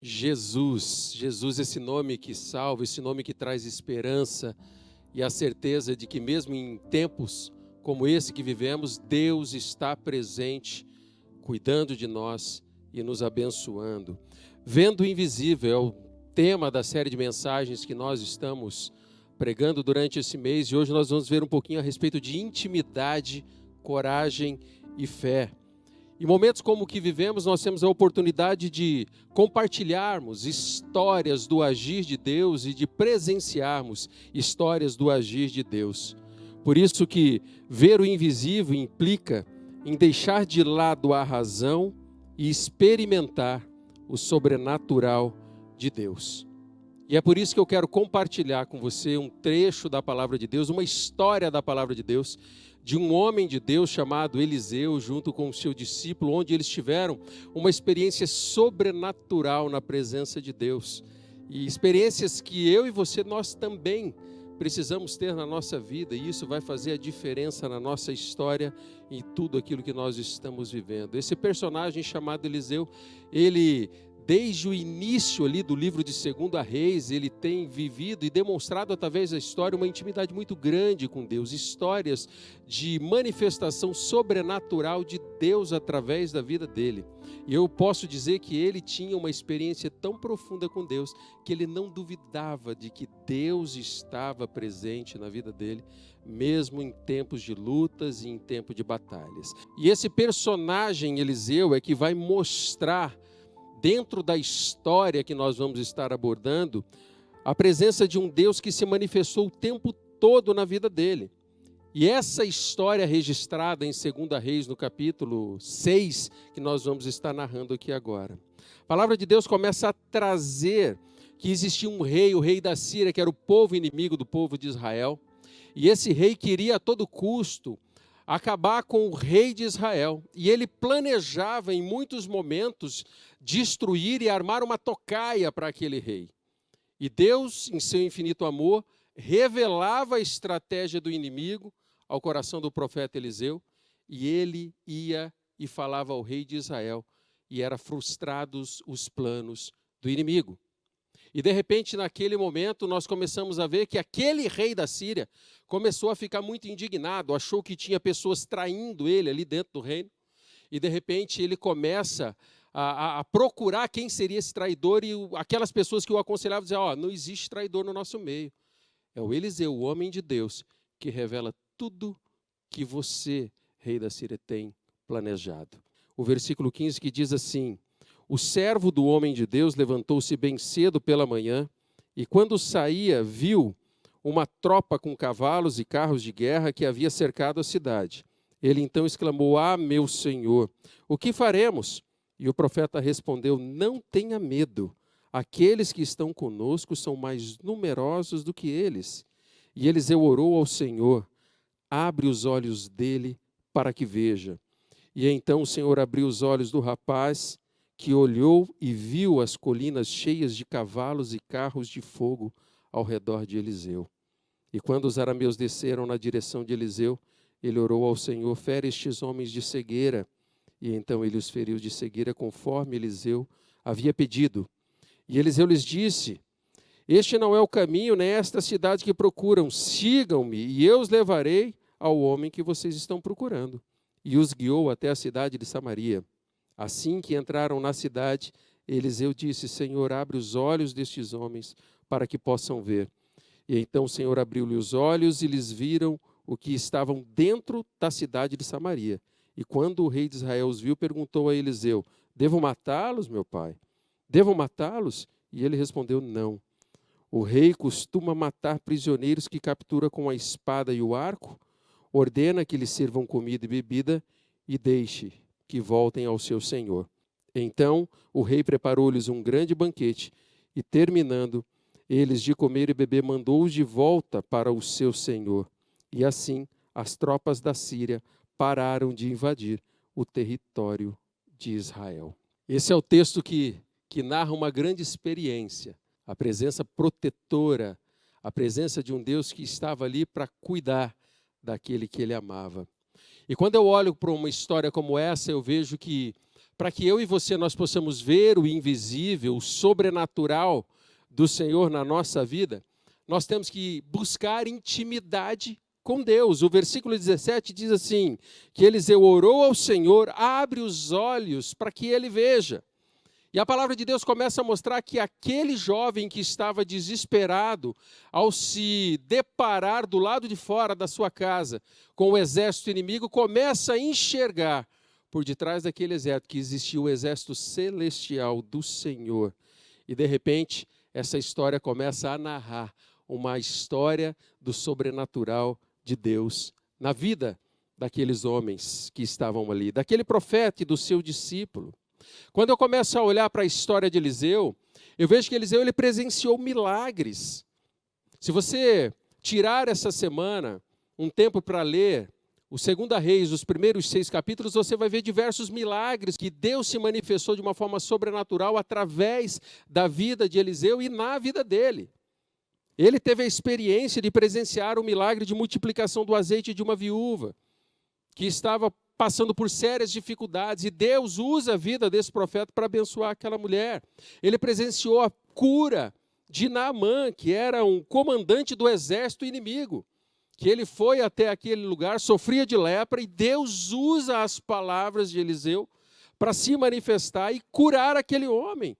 Jesus, Jesus, esse nome que salva, esse nome que traz esperança e a certeza de que mesmo em tempos como esse que vivemos, Deus está presente, cuidando de nós e nos abençoando. Vendo o invisível é o tema da série de mensagens que nós estamos pregando durante esse mês, e hoje nós vamos ver um pouquinho a respeito de intimidade, coragem e fé. Em momentos como o que vivemos, nós temos a oportunidade de compartilharmos histórias do agir de Deus e de presenciarmos histórias do agir de Deus. Por isso que ver o invisível implica em deixar de lado a razão e experimentar o sobrenatural de Deus. E é por isso que eu quero compartilhar com você um trecho da palavra de Deus, uma história da palavra de Deus, de um homem de Deus chamado Eliseu, junto com o seu discípulo, onde eles tiveram uma experiência sobrenatural na presença de Deus. E experiências que eu e você, nós também precisamos ter na nossa vida, e isso vai fazer a diferença na nossa história e tudo aquilo que nós estamos vivendo. Esse personagem chamado Eliseu, ele, desde o início ali do livro de 2 Reis, ele tem vivido e demonstrado através da história uma intimidade muito grande com Deus, histórias de manifestação sobrenatural de Deus através da vida dele. E eu posso dizer que ele tinha uma experiência tão profunda com Deus, que ele não duvidava de que Deus estava presente na vida dele, mesmo em tempos de lutas e em tempo de batalhas. E esse personagem Eliseu é que vai mostrar, dentro da história que nós vamos estar abordando, a presença de um Deus que se manifestou o tempo todo na vida dele. E essa história registrada em 2 Reis, no capítulo 6, que nós vamos estar narrando aqui agora. A palavra de Deus começa a trazer que existia um rei, o rei da Síria, que era o povo inimigo do povo de Israel. E esse rei queria a todo custo acabar com o rei de Israel. E ele planejava em muitos momentos destruir e armar uma tocaia para aquele rei. E Deus, em seu infinito amor, revelava a estratégia do inimigo ao coração do profeta Eliseu, e ele ia e falava ao rei de Israel, e eram frustrados os planos do inimigo. E de repente, naquele momento, nós começamos a ver que aquele rei da Síria começou a ficar muito indignado, achou que tinha pessoas traindo ele ali dentro do reino, e de repente ele começa a procurar quem seria esse traidor, e aquelas pessoas que o aconselhavam diziam, não existe traidor no nosso meio. É o Eliseu, o homem de Deus, que revela tudo que você, rei da Síria, tem planejado. O versículo 15 que diz assim: o servo do homem de Deus levantou-se bem cedo pela manhã, e quando saía, viu uma tropa com cavalos e carros de guerra que havia cercado a cidade. Ele então exclamou, meu senhor, o que faremos? E o profeta respondeu, não tenha medo, aqueles que estão conosco são mais numerosos do que eles. E Eliseu orou ao Senhor, abre os olhos dele para que veja. E então o Senhor abriu os olhos do rapaz, que olhou e viu as colinas cheias de cavalos e carros de fogo ao redor de Eliseu. E quando os arameus desceram na direção de Eliseu, ele orou ao Senhor, fere estes homens de cegueira. E então ele os feriu de cegueira conforme Eliseu havia pedido. E Eliseu lhes disse, este não é o caminho, nem esta cidade que procuram. Sigam-me, e eu os levarei ao homem que vocês estão procurando. E os guiou até a cidade de Samaria. Assim que entraram na cidade, Eliseu disse, Senhor, abre os olhos destes homens, para que possam ver. E então o Senhor abriu-lhe os olhos, e eles viram o que estavam dentro da cidade de Samaria. E quando o rei de Israel os viu, perguntou a Eliseu, devo matá-los, meu pai? Devo matá-los? E ele respondeu, não. O rei costuma matar prisioneiros que captura com a espada e o arco, ordena que lhes sirvam comida e bebida e deixe que voltem ao seu senhor. Então o rei preparou-lhes um grande banquete e, terminando eles de comer e beber, mandou-os de volta para o seu senhor. E assim as tropas da Síria pararam de invadir o território de Israel. Esse é o texto que narra uma grande experiência. A presença protetora, a presença de um Deus que estava ali para cuidar daquele que ele amava. E quando eu olho para uma história como essa, eu vejo que para que eu e você nós possamos ver o invisível, o sobrenatural do Senhor na nossa vida, nós temos que buscar intimidade com Deus. O versículo 17 diz assim, que Eliseu orou ao Senhor, abre os olhos para que ele veja. E a palavra de Deus começa a mostrar que aquele jovem que estava desesperado, ao se deparar do lado de fora da sua casa com o exército inimigo, começa a enxergar por detrás daquele exército que existia o exército celestial do Senhor. E de repente, essa história começa a narrar uma história do sobrenatural de Deus na vida daqueles homens que estavam ali, daquele profeta e do seu discípulo. Quando eu começo a olhar para a história de Eliseu, eu vejo que Eliseu ele presenciou milagres. Se você tirar essa semana um tempo para ler o 2 Reis, os primeiros 6 capítulos, você vai ver diversos milagres que Deus se manifestou de uma forma sobrenatural através da vida de Eliseu e na vida dele. Ele teve a experiência de presenciar o milagre de multiplicação do azeite de uma viúva, que estava passando por sérias dificuldades, e Deus usa a vida desse profeta para abençoar aquela mulher. Ele presenciou a cura de Naamã, que era um comandante do exército inimigo, que ele foi até aquele lugar, sofria de lepra, e Deus usa as palavras de Eliseu para se manifestar e curar aquele homem.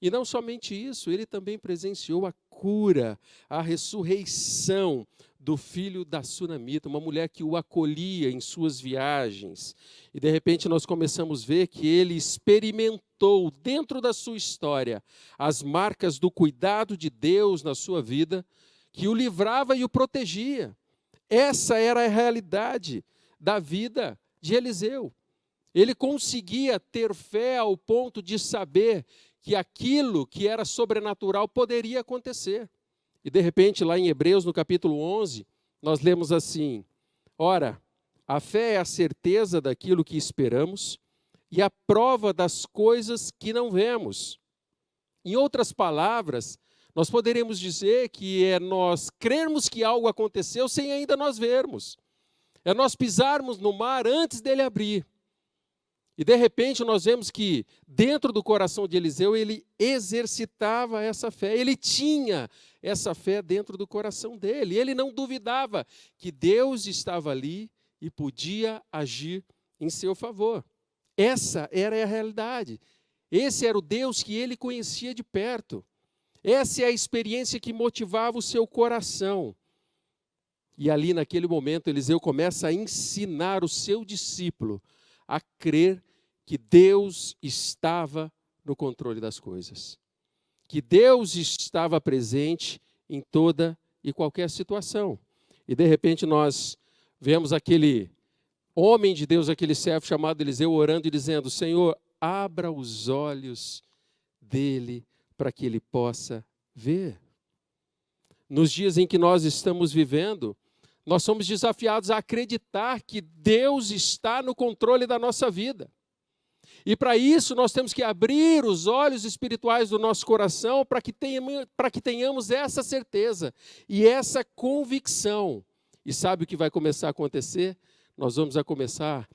E não somente isso, ele também presenciou a cura, a ressurreição do filho da sunamita, uma mulher que o acolhia em suas viagens. E de repente nós começamos a ver que ele experimentou dentro da sua história as marcas do cuidado de Deus na sua vida, que o livrava e o protegia. Essa era a realidade da vida de Eliseu. Ele conseguia ter fé ao ponto de saber que aquilo que era sobrenatural poderia acontecer. E de repente, lá em Hebreus, no capítulo 11, nós lemos assim: ora, a fé é a certeza daquilo que esperamos e a prova das coisas que não vemos. Em outras palavras, nós poderíamos dizer que é nós crermos que algo aconteceu sem ainda nós vermos. É nós pisarmos no mar antes dele abrir. E de repente nós vemos que dentro do coração de Eliseu ele exercitava essa fé, ele tinha essa fé dentro do coração dele, ele não duvidava que Deus estava ali e podia agir em seu favor. Essa era a realidade, esse era o Deus que ele conhecia de perto, essa é a experiência que motivava o seu coração. E ali naquele momento Eliseu começa a ensinar o seu discípulo a crer que Deus estava no controle das coisas, que Deus estava presente em toda e qualquer situação. E de repente nós vemos aquele homem de Deus, aquele servo chamado Eliseu, orando e dizendo: Senhor, abra os olhos dele para que ele possa ver. Nos dias em que nós estamos vivendo, nós somos desafiados a acreditar que Deus está no controle da nossa vida. E para isso nós temos que abrir os olhos espirituais do nosso coração para que tenhamos essa certeza e essa convicção. E sabe o que vai começar a acontecer? Nós vamos começar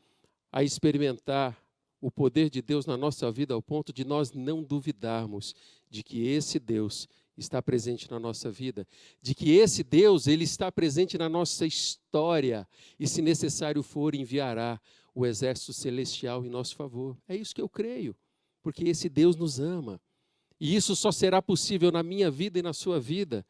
a experimentar o poder de Deus na nossa vida ao ponto de nós não duvidarmos de que esse Deus está presente na nossa vida, de que esse Deus ele está presente na nossa história e, se necessário for, enviará o exército celestial em nosso favor. É isso que eu creio, porque esse Deus nos ama. E isso só será possível na minha vida e na sua vida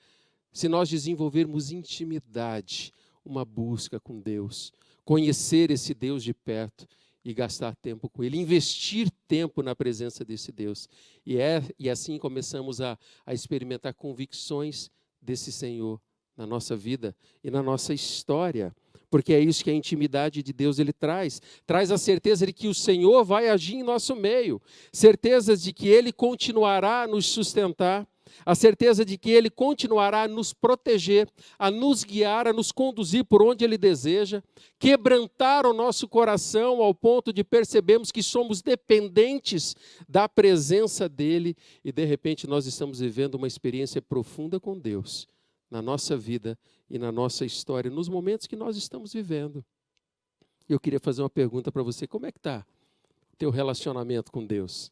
se nós desenvolvermos intimidade, uma busca com Deus, conhecer esse Deus de perto e gastar tempo com Ele, investir tempo na presença desse Deus. E assim começamos a experimentar convicções desse Senhor na nossa vida e na nossa história. Porque é isso que a intimidade de Deus ele traz. Traz a certeza de que o Senhor vai agir em nosso meio. Certezas de que Ele continuará a nos sustentar. A certeza de que Ele continuará a nos proteger, a nos guiar, a nos conduzir por onde Ele deseja. Quebrantar o nosso coração ao ponto de percebermos que somos dependentes da presença dEle. E de repente nós estamos vivendo uma experiência profunda com Deus na nossa vida e na nossa história, nos momentos que nós estamos vivendo. Eu queria fazer uma pergunta para você: como é que está teu relacionamento com Deus?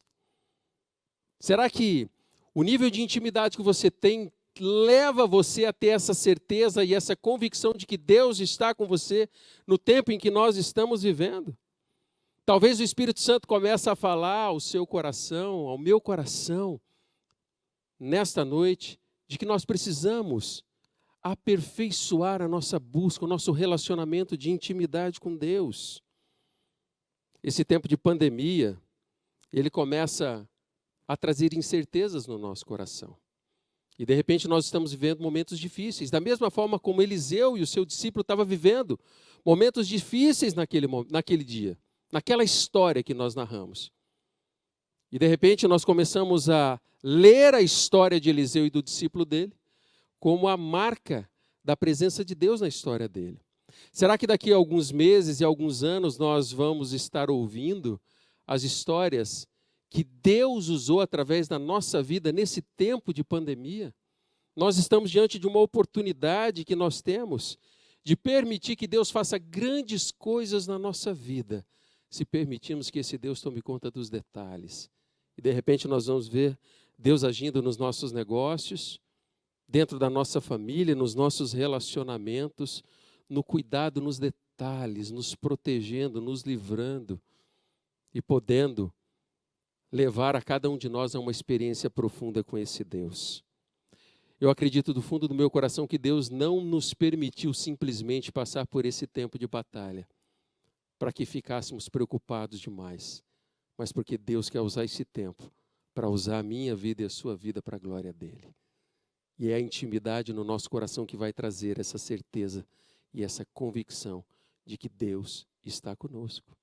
Será que o nível de intimidade que você tem leva você a ter essa certeza e essa convicção de que Deus está com você no tempo em que nós estamos vivendo? Talvez o Espírito Santo comece a falar ao seu coração, ao meu coração, nesta noite, de que nós precisamos aperfeiçoar a nossa busca, o nosso relacionamento de intimidade com Deus. Esse tempo de pandemia, ele começa a trazer incertezas no nosso coração. E de repente nós estamos vivendo momentos difíceis, da mesma forma como Eliseu e o seu discípulo estavam vivendo momentos difíceis naquele dia, naquela história que nós narramos. E de repente nós começamos a ler a história de Eliseu e do discípulo dele como a marca da presença de Deus na história dele. Será que daqui a alguns meses e alguns anos nós vamos estar ouvindo as histórias que Deus usou através da nossa vida nesse tempo de pandemia? Nós estamos diante de uma oportunidade que nós temos de permitir que Deus faça grandes coisas na nossa vida, se permitirmos que esse Deus tome conta dos detalhes. E de repente nós vamos ver Deus agindo nos nossos negócios, dentro da nossa família, nos nossos relacionamentos, no cuidado nos detalhes, nos protegendo, nos livrando e podendo levar a cada um de nós a uma experiência profunda com esse Deus. Eu acredito do fundo do meu coração que Deus não nos permitiu simplesmente passar por esse tempo de batalha para que ficássemos preocupados demais, mas porque Deus quer usar esse tempo para usar a minha vida e a sua vida para a glória dele. E é a intimidade no nosso coração que vai trazer essa certeza e essa convicção de que Deus está conosco.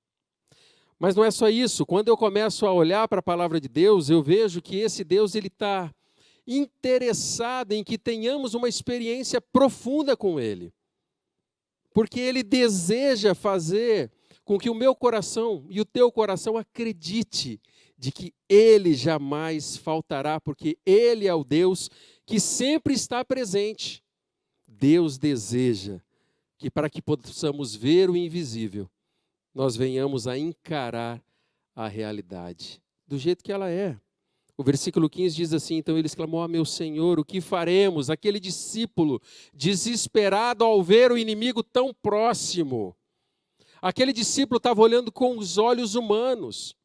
Mas não é só isso. Quando eu começo a olhar para a palavra de Deus, eu vejo que esse Deus está interessado em que tenhamos uma experiência profunda com Ele. Porque Ele deseja fazer com que o meu coração e o teu coração acredite de que Ele jamais faltará, porque Ele é o Deus que sempre está presente. Deus deseja que para que possamos ver o invisível, nós venhamos a encarar a realidade do jeito que ela é. O versículo 15 diz assim: então ele exclamou: meu Senhor, o que faremos? Aquele discípulo desesperado ao ver o inimigo tão próximo. Aquele discípulo estava olhando com os olhos humanos.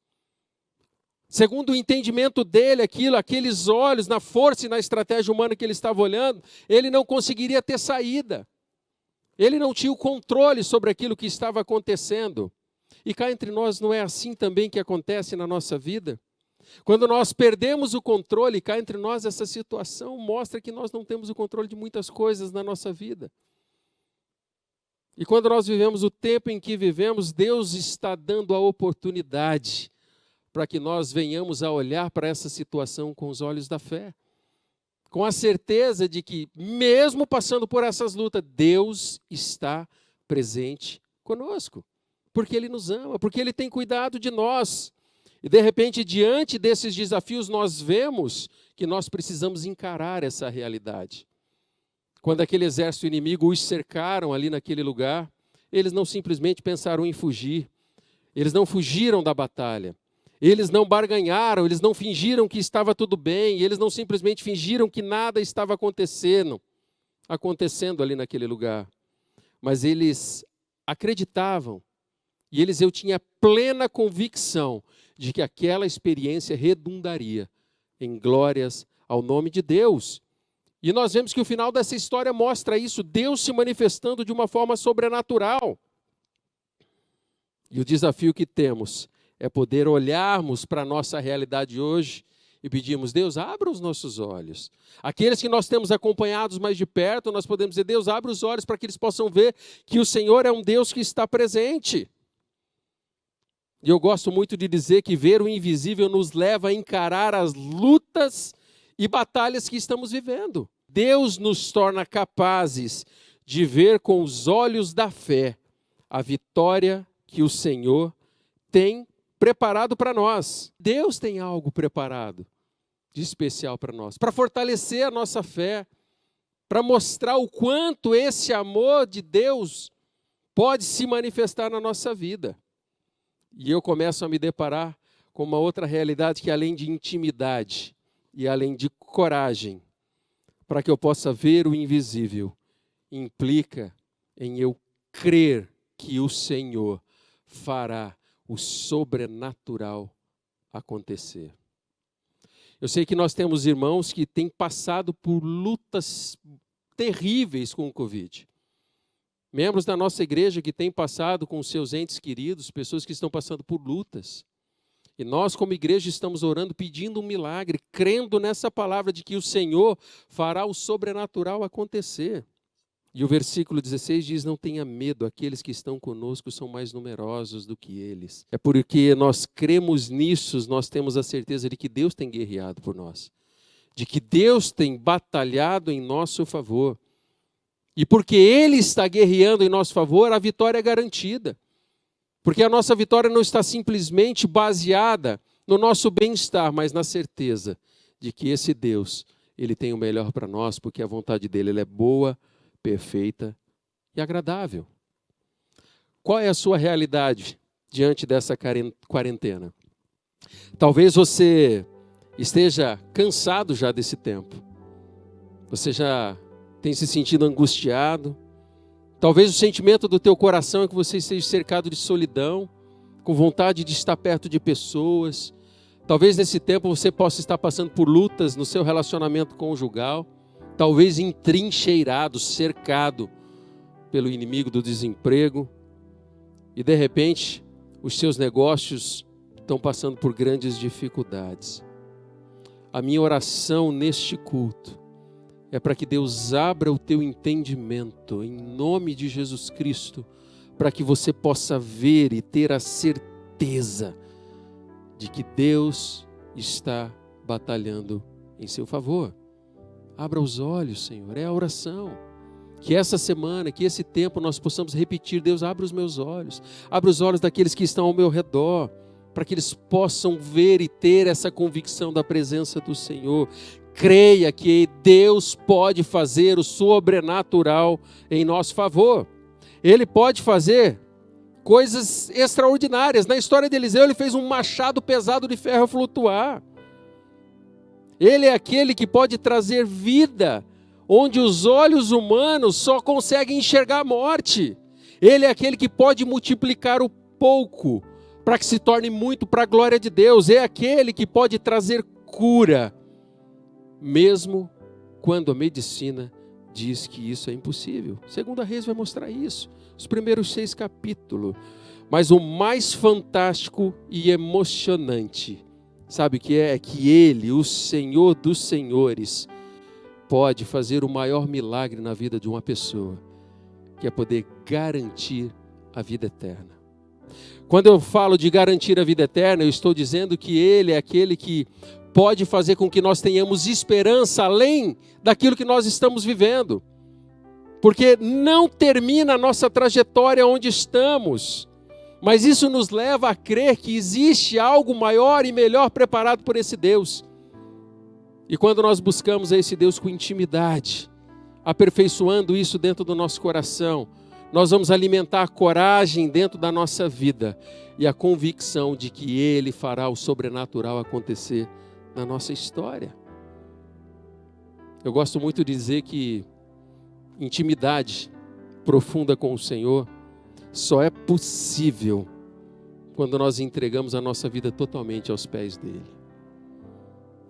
Segundo o entendimento dele, aqueles olhos, na força e na estratégia humana que ele estava olhando, ele não conseguiria ter saída. Ele não tinha o controle sobre aquilo que estava acontecendo. E cá entre nós não é assim também que acontece na nossa vida? Quando nós perdemos o controle, cá entre nós essa situação mostra que nós não temos o controle de muitas coisas na nossa vida. E quando nós vivemos o tempo em que vivemos, Deus está dando a oportunidade para que nós venhamos a olhar para essa situação com os olhos da fé. Com a certeza de que, mesmo passando por essas lutas, Deus está presente conosco. Porque Ele nos ama, porque Ele tem cuidado de nós. E de repente, diante desses desafios, nós vemos que nós precisamos encarar essa realidade. Quando aquele exército inimigo os cercaram ali naquele lugar, eles não simplesmente pensaram em fugir. Eles não fugiram da batalha. Eles não barganharam, eles não fingiram que estava tudo bem, eles não simplesmente fingiram que nada estava acontecendo ali naquele lugar. Mas eles acreditavam, e eu tinha plena convicção de que aquela experiência redundaria em glórias ao nome de Deus. E nós vemos que o final dessa história mostra isso, Deus se manifestando de uma forma sobrenatural. E o desafio que temos é poder olharmos para a nossa realidade hoje e pedirmos: Deus, abra os nossos olhos. Aqueles que nós temos acompanhados mais de perto, nós podemos dizer: Deus, abra os olhos para que eles possam ver que o Senhor é um Deus que está presente. E eu gosto muito de dizer que ver o invisível nos leva a encarar as lutas e batalhas que estamos vivendo. Deus nos torna capazes de ver com os olhos da fé a vitória que o Senhor tem preparado para nós. Deus tem algo preparado de especial para nós, para fortalecer a nossa fé, para mostrar o quanto esse amor de Deus pode se manifestar na nossa vida. E eu começo a me deparar com uma outra realidade que, além de intimidade e além de coragem, para que eu possa ver o invisível, implica em eu crer que o Senhor fará o sobrenatural acontecer. Eu sei que nós temos irmãos que têm passado por lutas terríveis com o Covid. Membros da nossa igreja que têm passado com seus entes queridos, pessoas que estão passando por lutas. E nós, como igreja, estamos orando, pedindo um milagre, crendo nessa palavra de que o Senhor fará o sobrenatural acontecer. E o versículo 16 diz: não tenha medo, aqueles que estão conosco são mais numerosos do que eles. É porque nós cremos nisso, nós temos a certeza de que Deus tem guerreado por nós. De que Deus tem batalhado em nosso favor. E porque Ele está guerreando em nosso favor, a vitória é garantida. Porque a nossa vitória não está simplesmente baseada no nosso bem-estar, mas na certeza de que esse Deus, Ele tem o melhor para nós, porque a vontade dEle ela é boa, perfeita e agradável. Qual é a sua realidade diante dessa quarentena? Talvez você esteja cansado já desse tempo. Você já tem se sentido angustiado. Talvez o sentimento do teu coração é que você esteja cercado de solidão, com vontade de estar perto de pessoas. Talvez nesse tempo você possa estar passando por lutas no seu relacionamento conjugal. Talvez entrincheirado, cercado pelo inimigo do desemprego. E de repente, os seus negócios estão passando por grandes dificuldades. A minha oração neste culto é para que Deus abra o teu entendimento, em nome de Jesus Cristo, para que você possa ver e ter a certeza de que Deus está batalhando em seu favor. Abra os olhos, Senhor, é a oração. Que essa semana, que esse tempo nós possamos repetir: Deus, abre os meus olhos, abre os olhos daqueles que estão ao meu redor, para que eles possam ver e ter essa convicção da presença do Senhor. Creia que Deus pode fazer o sobrenatural em nosso favor. Ele pode fazer coisas extraordinárias. Na história de Eliseu, ele fez um machado pesado de ferro flutuar. Ele é aquele que pode trazer vida, onde os olhos humanos só conseguem enxergar a morte. Ele é aquele que pode multiplicar o pouco, para que se torne muito para a glória de Deus. É aquele que pode trazer cura, mesmo quando a medicina diz que isso é impossível. Segunda Reis vai mostrar isso, os primeiros 6 capítulos. Mas o mais fantástico e emocionante, sabe o que é? É que Ele, o Senhor dos Senhores, pode fazer o maior milagre na vida de uma pessoa, que é poder garantir a vida eterna. Quando eu falo de garantir a vida eterna, eu estou dizendo que Ele é aquele que pode fazer com que nós tenhamos esperança além daquilo que nós estamos vivendo. Porque não termina a nossa trajetória onde estamos, mas isso nos leva a crer que existe algo maior e melhor preparado por esse Deus. E quando nós buscamos esse Deus com intimidade, aperfeiçoando isso dentro do nosso coração, nós vamos alimentar a coragem dentro da nossa vida e a convicção de que Ele fará o sobrenatural acontecer na nossa história. Eu gosto muito de dizer que intimidade profunda com o Senhor só é possível quando nós entregamos a nossa vida totalmente aos pés dEle.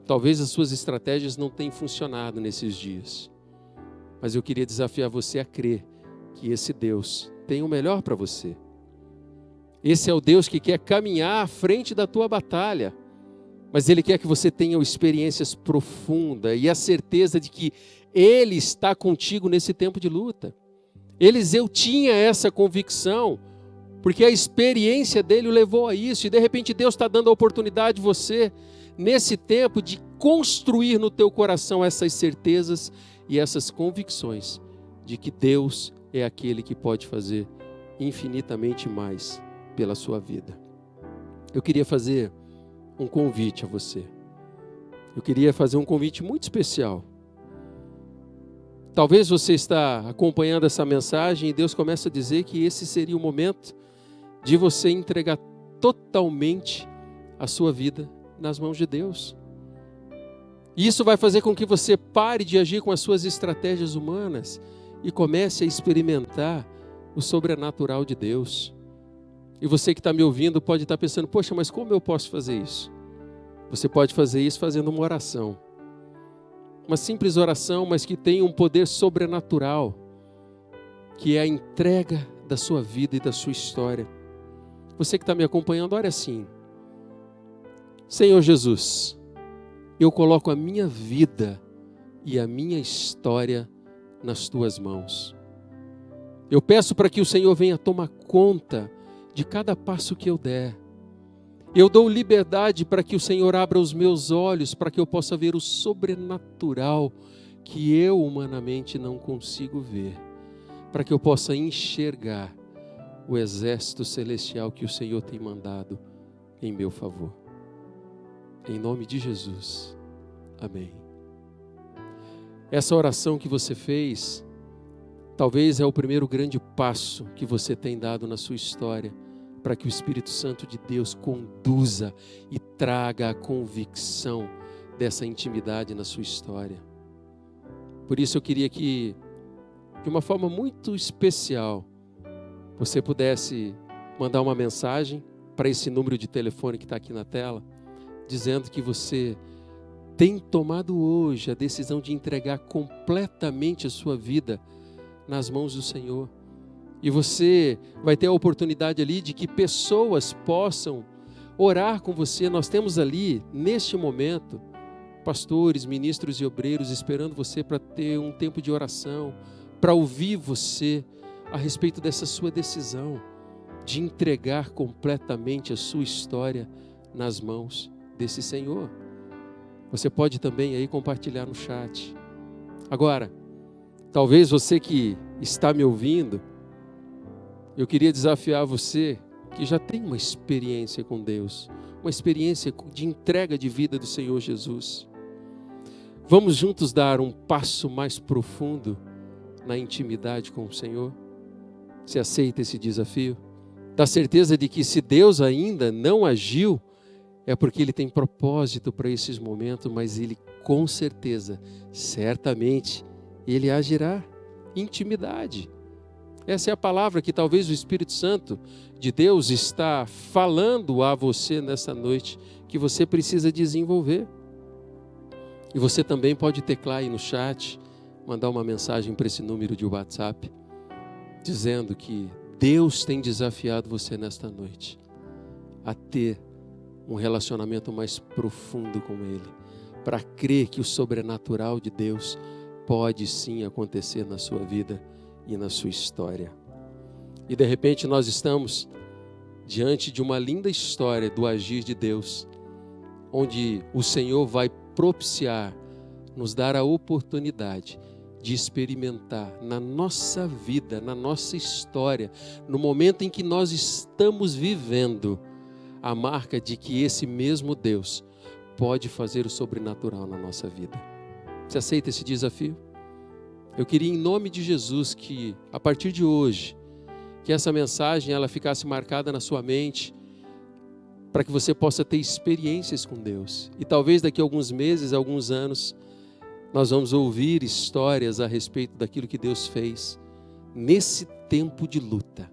Talvez as suas estratégias não tenham funcionado nesses dias, mas eu queria desafiar você a crer que esse Deus tem o melhor para você. Esse é o Deus que quer caminhar à frente da tua batalha, mas Ele quer que você tenha experiências profundas e a certeza de que Ele está contigo nesse tempo de luta. Eliseu tinha essa convicção, porque a experiência dele o levou a isso, e de repente Deus está dando a oportunidade de você, nesse tempo, de construir no teu coração essas certezas e essas convicções de que Deus é aquele que pode fazer infinitamente mais pela sua vida. Eu queria fazer um convite a você. Eu queria fazer um convite muito especial. Talvez você está acompanhando essa mensagem e Deus começa a dizer que esse seria o momento de você entregar totalmente a sua vida nas mãos de Deus. E isso vai fazer com que você pare de agir com as suas estratégias humanas e comece a experimentar o sobrenatural de Deus. E você que está me ouvindo pode estar pensando, poxa, mas como eu posso fazer isso? Você pode fazer isso fazendo uma oração. Uma simples oração, mas que tem um poder sobrenatural, que é a entrega da sua vida e da sua história. Você que está me acompanhando, ore assim: Senhor Jesus, eu coloco a minha vida e a minha história nas tuas mãos. Eu peço para que o Senhor venha tomar conta de cada passo que eu der. Eu dou liberdade para que o Senhor abra os meus olhos, para que eu possa ver o sobrenatural que eu humanamente não consigo ver, para que eu possa enxergar o exército celestial que o Senhor tem mandado em meu favor. Em nome de Jesus. Amém. Essa oração que você fez, talvez é o primeiro grande passo que você tem dado na sua história, para que o Espírito Santo de Deus conduza e traga a convicção dessa intimidade na sua história. Por isso eu queria que, de uma forma muito especial, você pudesse mandar uma mensagem para esse número de telefone que está aqui na tela, dizendo que você tem tomado hoje a decisão de entregar completamente a sua vida nas mãos do Senhor. E você vai ter a oportunidade ali de que pessoas possam orar com você. Nós temos ali, neste momento, pastores, ministros e obreiros esperando você para ter um tempo de oração, para ouvir você a respeito dessa sua decisão de entregar completamente a sua história nas mãos desse Senhor. Você pode também aí compartilhar no chat. Agora, talvez você que está me ouvindo, eu queria desafiar você que já tem uma experiência com Deus, uma experiência de entrega de vida do Senhor Jesus. Vamos juntos dar um passo mais profundo na intimidade com o Senhor? Você aceita esse desafio? Dá certeza de que se Deus ainda não agiu, é porque Ele tem propósito para esses momentos, mas Ele com certeza, certamente, Ele agirá. Intimidade. Essa é a palavra que talvez o Espírito Santo de Deus está falando a você nessa noite, que você precisa desenvolver. E você também pode teclar aí no chat, mandar uma mensagem para esse número de WhatsApp, dizendo que Deus tem desafiado você nesta noite a ter um relacionamento mais profundo com Ele, para crer que o sobrenatural de Deus pode sim acontecer na sua vida e na sua história. E de repente nós estamos diante de uma linda história do agir de Deus, onde o Senhor vai propiciar, nos dar a oportunidade de experimentar na nossa vida, na nossa história, no momento em que nós estamos vivendo, a marca de que esse mesmo Deus pode fazer o sobrenatural na nossa vida. Você aceita esse desafio? Eu queria, em nome de Jesus, que a partir de hoje, que essa mensagem ela ficasse marcada na sua mente, para que você possa ter experiências com Deus. E talvez daqui a alguns meses, alguns anos, nós vamos ouvir histórias a respeito daquilo que Deus fez nesse tempo de luta.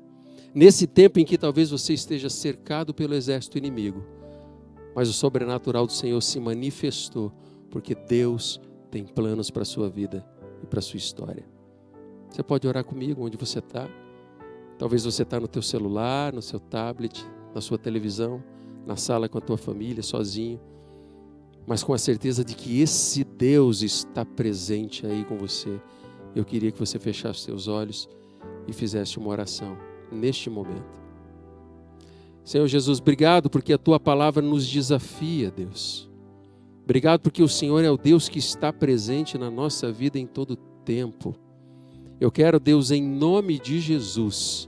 Nesse tempo em que talvez você esteja cercado pelo exército inimigo, mas o sobrenatural do Senhor se manifestou, porque Deus tem planos para a sua vida e para a sua história. Você pode orar comigo onde você está. Talvez você está no teu celular, no seu tablet, na sua televisão, na sala com a tua família, sozinho, mas com a certeza de que esse Deus está presente aí com você. Eu queria que você fechasse seus olhos e fizesse uma oração neste momento. Senhor Jesus, obrigado porque a tua palavra nos desafia, Deus. Obrigado porque o Senhor é o Deus que está presente na nossa vida em todo tempo. Eu quero, Deus, em nome de Jesus,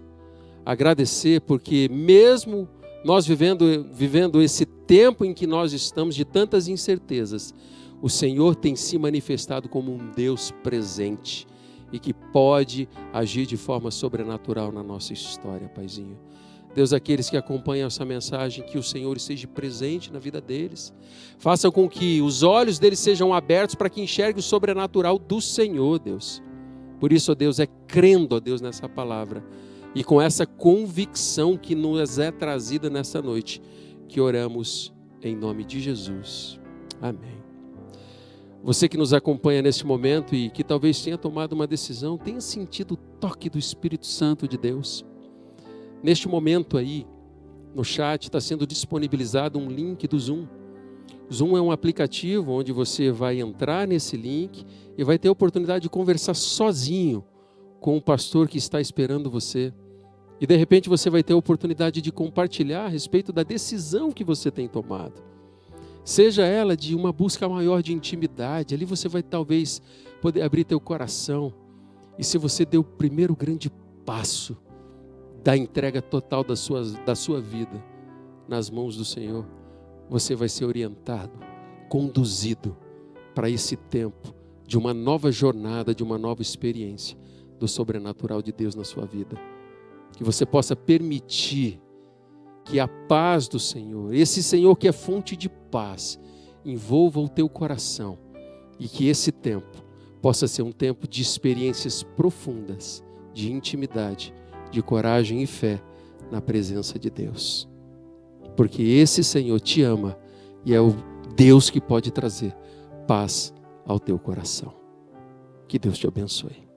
agradecer porque mesmo nós vivendo esse tempo em que nós estamos de tantas incertezas, o Senhor tem se manifestado como um Deus presente e que pode agir de forma sobrenatural na nossa história, Paizinho. Deus, aqueles que acompanham essa mensagem, que o Senhor esteja presente na vida deles. Faça com que os olhos deles sejam abertos para que enxergue o sobrenatural do Senhor, Deus. Por isso, ó Deus, é crendo, ó Deus, nessa palavra e com essa convicção que nos é trazida nessa noite, que oramos em nome de Jesus. Amém. Você que nos acompanha neste momento e que talvez tenha tomado uma decisão, tenha sentido o toque do Espírito Santo de Deus. Neste momento aí, no chat, está sendo disponibilizado um link do Zoom. Zoom é um aplicativo onde você vai entrar nesse link e vai ter a oportunidade de conversar sozinho com o pastor que está esperando você. E de repente você vai ter a oportunidade de compartilhar a respeito da decisão que você tem tomado. Seja ela de uma busca maior de intimidade, ali você vai talvez poder abrir teu coração. E se você deu o primeiro grande passo da entrega total da sua vida nas mãos do Senhor, você vai ser orientado, conduzido para esse tempo de uma nova jornada, de uma nova experiência do sobrenatural de Deus na sua vida. Que você possa permitir que a paz do Senhor, esse Senhor que é fonte de paz, envolva o teu coração e que esse tempo possa ser um tempo de experiências profundas, de intimidade, de coragem e fé na presença de Deus. Porque esse Senhor te ama e é o Deus que pode trazer paz ao teu coração. Que Deus te abençoe.